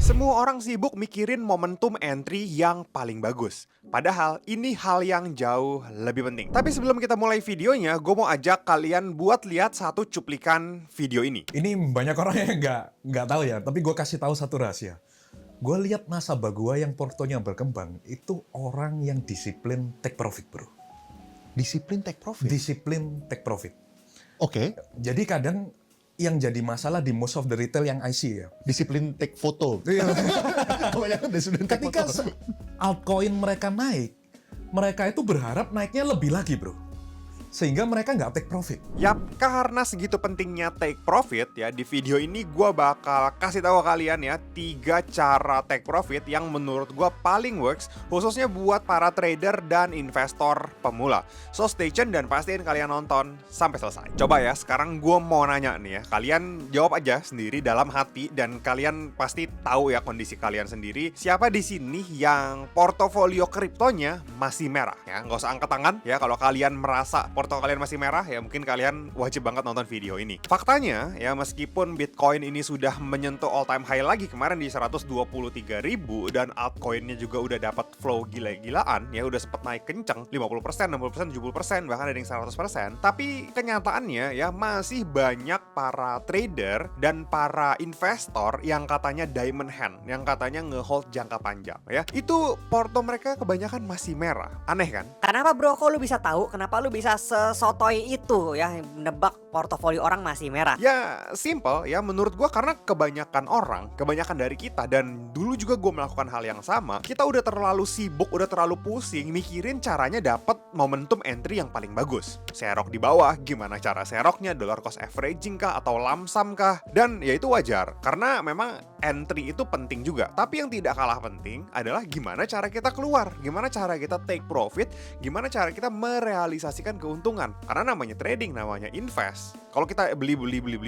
Semua orang sibuk mikirin momentum entry yang paling bagus. Padahal ini hal yang jauh lebih penting. Tapi sebelum kita mulai videonya, gue mau ajak kalian buat lihat satu cuplikan video ini. Ini banyak orang yang nggak tahu ya, tapi gue kasih tahu satu rahasia. Gue lihat nasabah gue yang portonya berkembang, itu orang yang disiplin take profit, bro. Disiplin take profit. Disiplin take profit. Oke. Jadi kadang yang jadi masalah di most of the retail yang I see ya. Disiplin take foto. Kebanyakan disiplin take Ketika foto. altcoin mereka naik, mereka itu berharap naiknya lebih lagi, bro. Sehingga mereka nggak take profit. Yap, karena segitu pentingnya take profit ya, di video ini gue bakal kasih tahu kalian ya 3 cara take profit yang menurut gue paling works, khususnya buat para trader dan investor pemula. So stay tune dan pastiin kalian nonton sampai selesai. Coba ya, sekarang gue mau nanya nih ya, kalian jawab aja sendiri dalam hati dan kalian pasti tahu ya kondisi kalian sendiri. Siapa di sini yang portofolio kriptonya masih merah ya? Nggak usah angkat tangan ya kalau kalian merasa porto kalian masih merah ya, mungkin kalian wajib banget nonton video ini. Faktanya ya, meskipun Bitcoin ini sudah menyentuh all time high lagi kemarin di 123.000 dan altcoinnya juga udah dapat flow gila-gilaan ya, udah sempet naik kenceng 50%, 60%, 70%, bahkan ada yang 100%. Tapi kenyataannya ya masih banyak para trader dan para investor yang katanya diamond hand, yang katanya ngehold jangka panjang ya. Itu porto mereka kebanyakan masih merah. Aneh kan? Kenapa bro, kok lu bisa tahu? Kenapa lu bisa sesotoy itu ya menebak portofolio orang masih merah? Ya simple ya menurut gua, karena kebanyakan orang, kebanyakan dari kita, dan dulu juga gue melakukan hal yang sama. Kita udah terlalu sibuk, udah terlalu pusing mikirin caranya dapat momentum entry yang paling bagus. Serok di bawah, gimana cara seroknya, dollar cost averaging kah atau lamsam kah? Dan ya itu wajar karena memang entry itu penting juga. Tapi yang tidak kalah penting adalah gimana cara kita keluar, gimana cara kita take profit, gimana cara kita merealisasikan keuntungan. Karena namanya trading, namanya invest. Kalau kita beli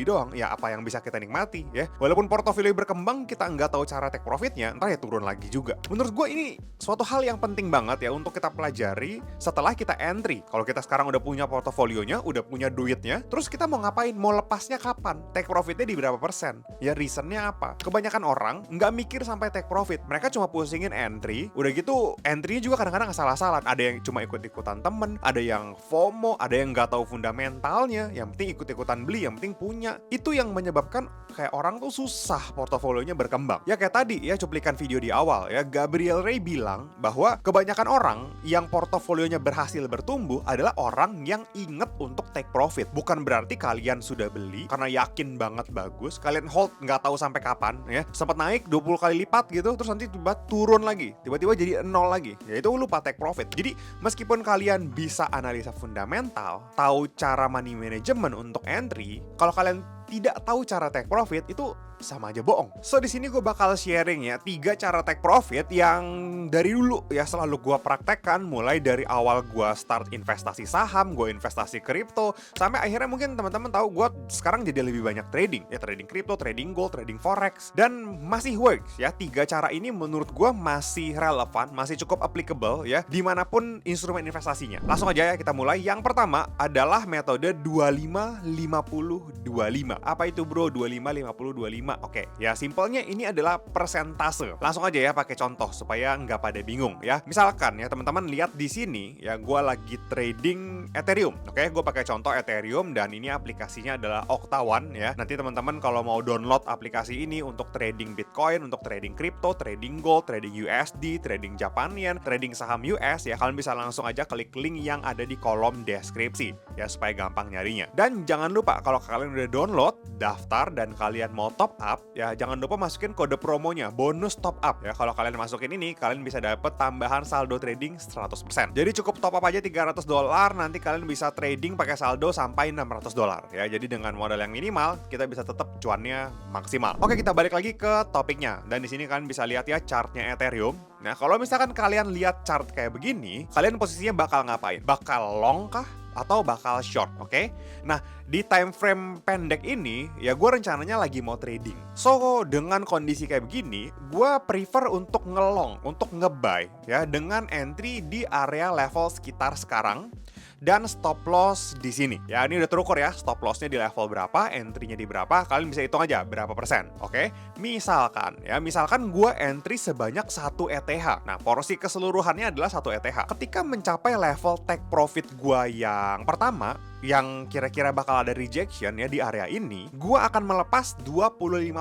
doang, ya apa yang bisa kita nikmati ya. Walaupun portofolio berkembang, kita nggak tahu cara take profitnya, ntar ya turun lagi juga. Menurut gue ini suatu hal yang penting banget ya untuk kita pelajari setelah kita entry. Kalau kita sekarang udah punya portofolionya, udah punya duitnya, terus kita mau ngapain? Mau lepasnya kapan? Take profitnya di berapa persen? Ya reasonnya apa? Kebanyakan orang nggak mikir sampai take profit. Mereka cuma pusingin entry. Udah gitu, entry-nya juga kadang-kadang asal-asalan. Ada yang cuma ikut-ikutan temen, ada yang FOMO, ada yang nggak tahu fundamentalnya, yang penting ikut-ikutan beli, yang penting punya. Itu yang menyebabkan kayak orang tuh susah portofolionya berkembang. Ya kayak tadi ya cuplikan video di awal ya, Gabriel Ray bilang bahwa kebanyakan orang yang portofolionya berhasil bertumbuh adalah orang yang inget untuk take profit. Bukan berarti kalian sudah beli karena yakin banget bagus, kalian hold nggak tahu sampai kapan ya, sempat naik 20 kali lipat gitu, terus nanti tiba turun lagi, tiba-tiba jadi nol lagi, ya itu lupa take profit. Jadi meskipun kalian bisa analisa fundamental, tahu cara money management untuk entry, kalau kalian tidak tahu cara take profit, itu sama aja bohong. So di sini gue bakal sharing ya 3 cara take profit yang dari dulu ya selalu gue praktekkan, mulai dari awal gue start investasi saham, gue investasi kripto, sampai akhirnya mungkin teman-teman tahu gue sekarang jadi lebih banyak trading ya, trading kripto, trading gold, trading forex, dan masih works ya. 3 cara ini menurut gue masih relevan, masih cukup applicable ya dimanapun instrumen investasinya. Langsung aja ya kita mulai. Yang pertama adalah metode 25-50-25. Apa itu bro 25-50-25? Oke, ya simpelnya ini adalah persentase. Langsung aja ya pakai contoh supaya nggak pada bingung ya. Misalkan ya teman-teman lihat di sini ya, gue lagi trading Ethereum. Oke, gue pakai contoh Ethereum dan ini aplikasinya adalah Octaone ya. Nanti teman-teman kalau mau download aplikasi ini untuk trading Bitcoin, untuk trading kripto, trading gold, trading USD, trading Japan Yen, trading saham US ya, kalian bisa langsung aja klik link yang ada di kolom deskripsi ya supaya gampang nyarinya. Dan jangan lupa kalau kalian udah download, daftar, dan kalian mau top up ya, jangan lupa masukin kode promonya bonus top up ya. Kalau kalian masukin ini, kalian bisa dapat tambahan saldo trading 100%. Jadi cukup top up aja $300, nanti kalian bisa trading pakai saldo sampai $600 ya. Jadi dengan modal yang minimal kita bisa tetap cuannya maksimal. Oke, kita balik lagi ke topiknya. Dan di sini kalian bisa lihat ya chartnya Ethereum. Nah, kalau misalkan kalian lihat chart kayak begini, kalian posisinya bakal ngapain? Bakal long kah? Atau bakal short, oke? Nah, di time frame pendek ini, ya gue rencananya lagi mau trading. So, dengan kondisi kayak begini, gue prefer untuk ngelong, untuk ngebuy, ya, dengan entry di area level sekitar sekarang, dan stop loss di sini. Ya, ini udah terukur ya, stop lossnya di level berapa, entry-nya di berapa, kalian bisa hitung aja berapa persen, oke? Misalkan gue entry sebanyak 1 ETH. Nah, porsi keseluruhannya adalah 1 ETH. Ketika mencapai level take profit gue yang pertama, yang kira-kira bakal ada rejection ya di area ini, gua akan melepas 25%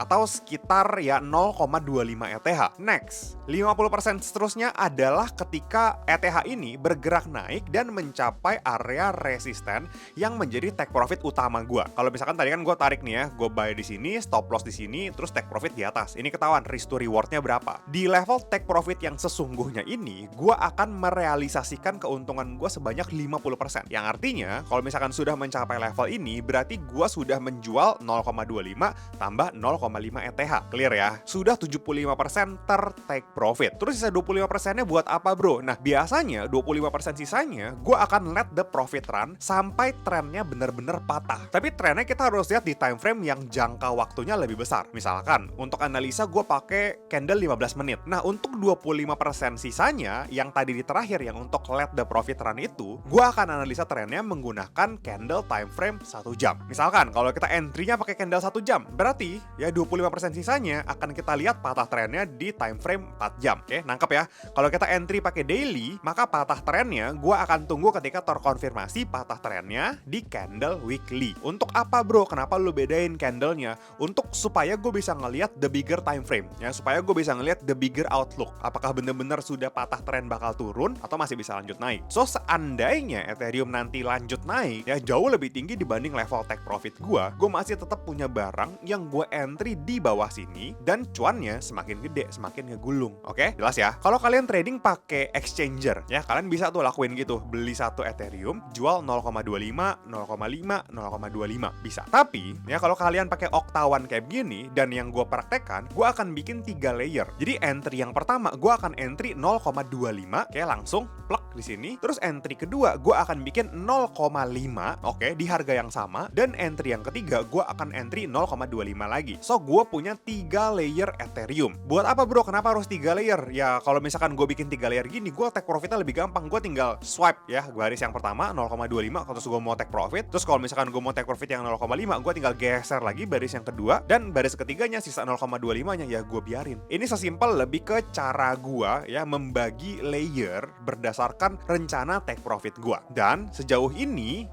atau sekitar ya 0,25 ETH. Next, 50% seterusnya adalah ketika ETH ini bergerak naik dan mencapai area resisten yang menjadi take profit utama gua. Kalau misalkan tadi kan gua tarik nih ya, gua buy di sini, stop loss di sini, terus take profit di atas. Ini ketahuan risk to rewardnya berapa. Di level take profit yang sesungguhnya ini, gua akan merealisasikan keuntungan gua sebanyak 50%. Yang artinya kalau misalkan sudah mencapai level ini, berarti gua sudah menjual 0,25 tambah 0,5 ETH. Clear ya? Sudah 75% take profit. Terus sisa 25%-nya buat apa, bro? Nah, biasanya 25% sisanya gua akan let the profit run sampai trennya benar-benar patah. Tapi trennya kita harus lihat di time frame yang jangka waktunya lebih besar. Misalkan, untuk analisa gua pakai candle 15 menit. Nah, untuk 25% sisanya yang tadi di terakhir yang untuk let the profit run itu, gua akan analisa trennya menggunakan candle time frame 1 jam. Misalkan kalau kita entry-nya pakai candle 1 jam, berarti ya 25% sisanya akan kita lihat patah trennya di time frame 4 jam. Oke, nangkep ya? Kalau kita entry pakai daily, maka patah trennya gua akan tunggu ketika terkonfirmasi patah trennya di candle weekly. Untuk apa, bro? Kenapa lu bedain candlenya? Untuk supaya gue bisa ngelihat the bigger time frame ya, supaya gue bisa ngelihat the bigger outlook. Apakah benar-benar sudah patah tren bakal turun atau masih bisa lanjut naik? So, seandainya Ethereum nanti lanjut naik ya jauh lebih tinggi dibanding level take profit gue masih tetap punya barang yang gue entry di bawah sini dan cuannya semakin gede, semakin ngegulung. Oke, jelas ya? Kalau kalian trading pakai exchanger ya, kalian bisa tuh lakuin gitu, beli 1 Ethereum, jual 0,25, 0,5, 0,25 bisa. Tapi ya kalau kalian pakai Octawan kayak begini dan yang gue praktekkan, gue akan bikin 3 layer. Jadi entry yang pertama gue akan entry 0,25 kayak langsung plug di sini. Terus entry kedua gue akan bikin 0,5 oke, di harga yang sama, dan entry yang ketiga gue akan entry 0,25 lagi. So gue punya 3 layer Ethereum. Buat apa, bro? Kenapa harus 3 layer? Ya kalau misalkan gue bikin 3 layer gini, gue take profitnya lebih gampang. Gue tinggal swipe ya, baris yang pertama 0,25, terus gue mau take profit. Terus kalau misalkan gue mau take profit yang 0,5, gue tinggal geser lagi baris yang kedua, dan baris ketiganya sisa 0,25 nya ya gue biarin. Ini sesimpel lebih ke cara gue ya membagi layer berdasarkan rencana take profit gue. Dan sejauh ini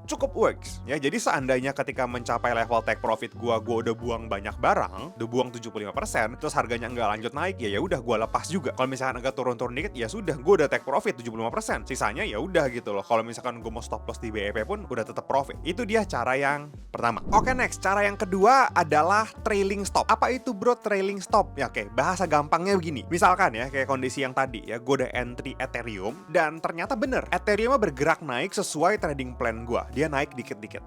cukup works ya. Jadi seandainya ketika mencapai level take profit gue udah buang banyak barang, udah buang 75%, terus harganya nggak lanjut naik, ya udah gue lepas juga. Kalau misalkan agak turun-turun dikit, ya sudah, gue udah take profit 75%, sisanya ya udah gitu loh. Kalau misalkan gue mau stop loss di BEP pun udah tetap profit. Itu dia cara yang pertama. Oke, next, cara yang kedua adalah trailing stop. Apa itu, bro, trailing stop? Ya oke, bahasa gampangnya begini. Misalkan ya kayak kondisi yang tadi ya, gue udah entry Ethereum dan ternyata bener Ethereum bergerak naik sesuai trading plan gue. Dia naik dikit-dikit.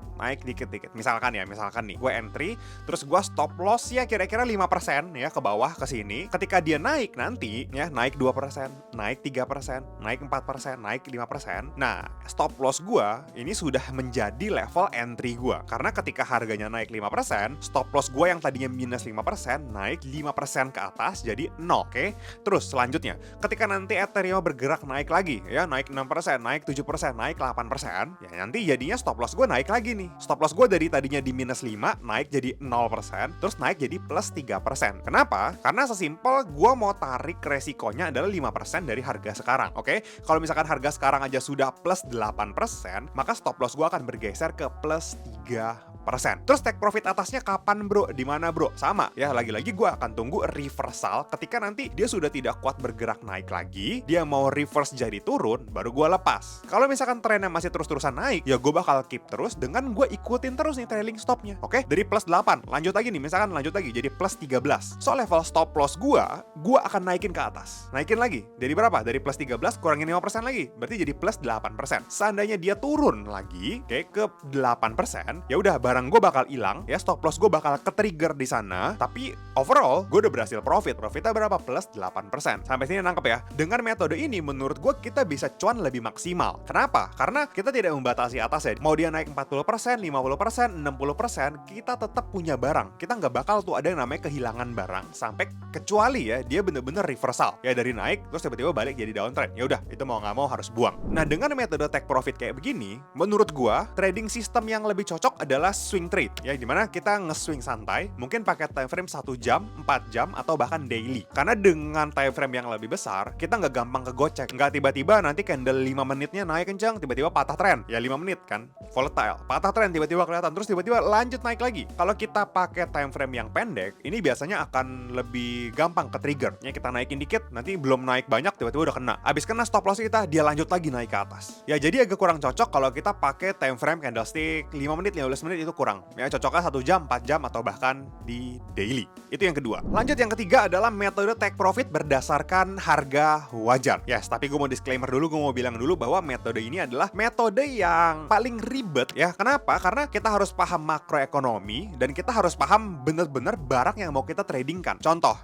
Misalkan nih gue entry, terus gue stop loss ya kira-kira 5% ya ke bawah ke sini. Ketika dia naik nanti ya, naik 2%, naik 3%, naik 4%, naik 5%. Nah, stop loss gue ini sudah menjadi level entry gue. Karena ketika harganya naik 5%, stop loss gue yang tadinya minus 5%, naik 5% ke atas jadi 0. Oke? Terus selanjutnya, ketika nanti Ethereum bergerak naik lagi ya, naik 6%, naik 7%, naik 8%, ya nanti jadinya stop loss gue naik lagi nih. Stop loss gue dari tadinya di minus 5, naik jadi 0%, terus naik jadi plus 3%. Kenapa? Karena sesimpel gue mau tarik resikonya adalah 5% dari harga sekarang. Oke? Kalau misalkan harga sekarang aja sudah plus 8%, maka stop loss gue akan bergeser ke plus 3%. Terus take profit atasnya kapan, bro? Di mana, bro? Sama ya, lagi-lagi gue akan tunggu reversal ketika nanti dia sudah tidak kuat bergerak naik lagi, dia mau reverse jadi turun, baru gue lepas. Kalau misalkan trennya masih terus-terusan naik, ya gue bakal keep terus dengan gue ikutin terus nih trailing stopnya. Oke? Dari plus 8, lanjut lagi nih, misalkan lanjut lagi jadi plus 13. So level stop loss gue akan naikin ke atas. Naikin lagi. Dari berapa? Dari plus 13 kurangin 5% lagi. Berarti jadi plus 8%. Seandainya dia turun lagi, oke, ke 8%, ya udah barang barang gue bakal hilang, ya stop loss gue bakal ke-trigger di sana, tapi overall gue udah berhasil profit. Profitnya berapa? Plus 8%. Sampai sini nangkep ya. Dengan metode ini menurut gue kita bisa cuan lebih maksimal. Kenapa? Karena kita tidak membatasi atasnya. Mau dia naik 40%, 50%, 60%, kita tetap punya barang. Kita nggak bakal tuh ada yang namanya kehilangan barang sampai kecuali ya dia bener-bener reversal. Ya dari naik terus tiba-tiba balik jadi downtrend. Ya udah, itu mau nggak mau harus buang. Nah, dengan metode take profit kayak begini, menurut gua trading system yang lebih cocok adalah swing trade. Ya dimana kita nge-swing santai, mungkin pakai time frame 1 jam, 4 jam atau bahkan daily. Karena dengan time frame yang lebih besar, kita nggak gampang kegocek. Nggak tiba-tiba nanti candle 5 menitnya naik kencang, tiba-tiba patah tren. Ya 5 menit kan, volatile. Patah tren tiba-tiba kelihatan, terus tiba-tiba lanjut naik lagi. Kalau kita pakai time frame yang pendek, ini biasanya akan lebih gampang ke trigger. Ya kita naikin dikit, nanti belum naik banyak tiba-tiba udah kena. Abis kena stop loss kita, dia lanjut lagi naik ke atas. Ya jadi agak kurang cocok kalau kita pakai time frame candlestick 5 menit, 15 menit itu kurang. Ya cocoknya 1 jam, 4 jam atau bahkan di daily. Itu yang kedua. Lanjut yang ketiga adalah metode take profit berdasarkan harga wajar. Yes, tapi gue mau disclaimer dulu, gue mau bilang dulu bahwa metode ini adalah metode yang paling ribet ya. Kenapa? Karena kita harus paham makroekonomi dan kita harus paham bener-bener barang yang mau kita tradingkan. Contoh,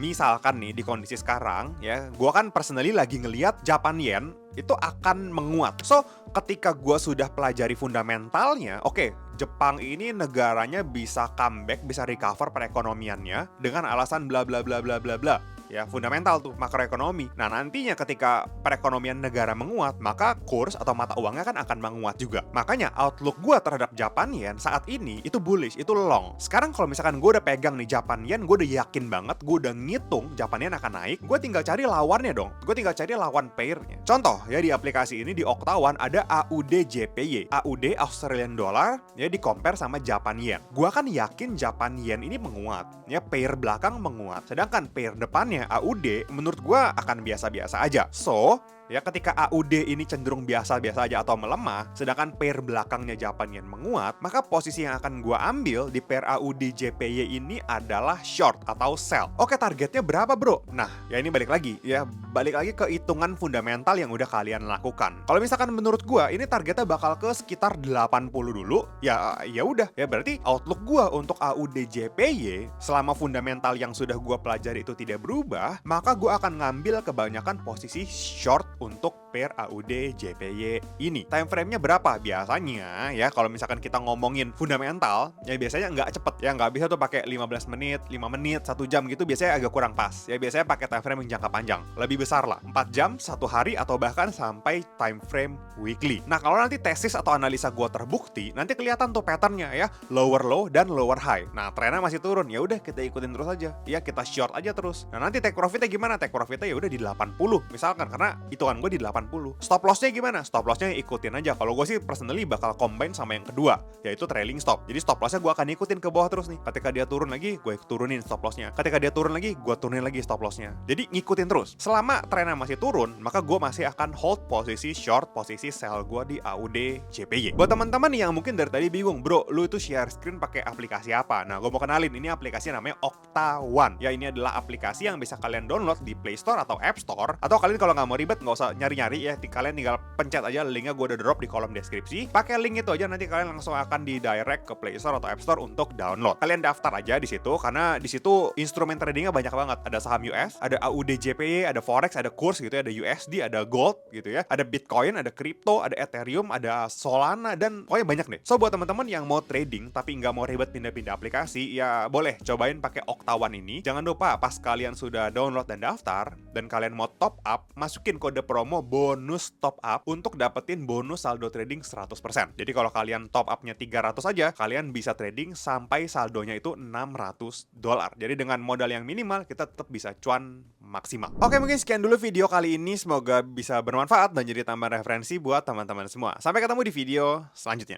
misalkan nih di kondisi sekarang ya, gue kan personally lagi ngelihat Japan Yen itu akan menguat. So, ketika gue sudah pelajari fundamentalnya, oke, Jepang ini negaranya bisa comeback, bisa recover perekonomiannya dengan alasan bla bla bla bla bla bla. Ya, fundamental tuh, makroekonomi. Nah, nantinya ketika perekonomian negara menguat, maka kurs atau mata uangnya kan akan menguat juga. Makanya outlook gue terhadap Japan Yen saat ini itu bullish, itu long. Sekarang kalau misalkan gue udah pegang nih Japan Yen, gue udah yakin banget, gue udah ngitung Japan Yen akan naik, gue tinggal cari lawannya dong. Gue tinggal cari lawan pairnya. Contoh, ya di aplikasi ini di Oktawan ada AUD JPY. AUD Australian Dollar, ya di compare sama Japan Yen. Gue kan yakin Japan Yen ini menguat. Ya, pair belakang menguat. Sedangkan pair depannya AUD menurut gua akan biasa-biasa aja. So, ya ketika AUD ini cenderung biasa-biasa aja atau melemah, sedangkan pair belakangnya Japan Yen menguat, maka posisi yang akan gua ambil di pair AUD JPY ini adalah short atau sell. Oke, targetnya berapa bro? Nah, ya ini balik lagi ke hitungan fundamental yang udah kalian lakukan. Kalau misalkan menurut gua ini targetnya bakal ke sekitar 80 dulu, ya udah, ya berarti outlook gua untuk AUD JPY selama fundamental yang sudah gua pelajari itu tidak berubah, maka gua akan ngambil kebanyakan posisi short untuk pair AUD JPY ini. Time frame-nya berapa? Biasanya ya kalau misalkan kita ngomongin fundamental, ya biasanya nggak cepet ya, nggak bisa tuh pakai 15 menit, 5 menit, 1 jam gitu, biasanya agak kurang pas. Ya biasanya pakai time frame yang jangka panjang, lebih besar lah, 4 jam, 1 hari atau bahkan sampai time frame weekly. Nah, kalau nanti tesis atau analisa gua terbukti, nanti kelihatan tuh patternnya ya, lower low dan lower high. Nah, trennya masih turun, ya udah kita ikutin terus aja. Ya kita short aja terus. Nah, nanti take profitnya gimana? Take profitnya ya udah di 80 misalkan, karena hitungan gue di 80. Stop lossnya gimana? Stop lossnya ikutin aja. Kalau gue sih personally bakal combine sama yang kedua, yaitu trailing stop. Jadi stop lossnya gue akan ikutin ke bawah terus nih. Ketika dia turun lagi, gue turunin stop lossnya. Ketika dia turun lagi, gue turunin lagi stop lossnya. Jadi ngikutin terus. Selama trennya masih turun, maka gue masih akan hold posisi short, posisi sell gue di AUD JPY. Buat teman-teman yang mungkin dari tadi bingung, bro, lu itu share screen pakai aplikasi apa? Nah, gue mau kenalin, ini aplikasi namanya Oktawan. Ya, ini adalah aplikasi yang bisa kalian download di Play Store atau App Store. Atau kalian kalau nggak mau ribet, nggak usah nyari-nyari ya, kalian tinggal pencet aja linknya, gue udah drop di kolom deskripsi. Pakai link itu aja, nanti kalian langsung akan di direct ke Play Store atau App Store untuk download. Kalian daftar aja di situ, karena di situ instrumen tradingnya banyak banget. Ada saham US, ada AUD JPY, ada forex, ada kurs gitu ya, ada USD, ada gold gitu ya, ada Bitcoin, ada crypto, ada Ethereum, ada Solana, dan pokoknya banyak deh. So buat teman-teman yang mau trading tapi nggak mau ribet pindah-pindah aplikasi, ya boleh cobain pakai Oktawan ini. Jangan lupa pas kalian sudah download dan daftar dan kalian mau top up, masukin kode promo bonus top up untuk dapetin bonus saldo trading 100%. Jadi kalau kalian top upnya 300 aja, kalian bisa trading sampai saldonya itu $600. Jadi dengan modal yang minimal, kita tetap bisa cuan maksimal. Oke, mungkin sekian dulu video kali ini. Semoga bisa bermanfaat dan jadi tambahan referensi buat teman-teman semua. Sampai ketemu di video selanjutnya.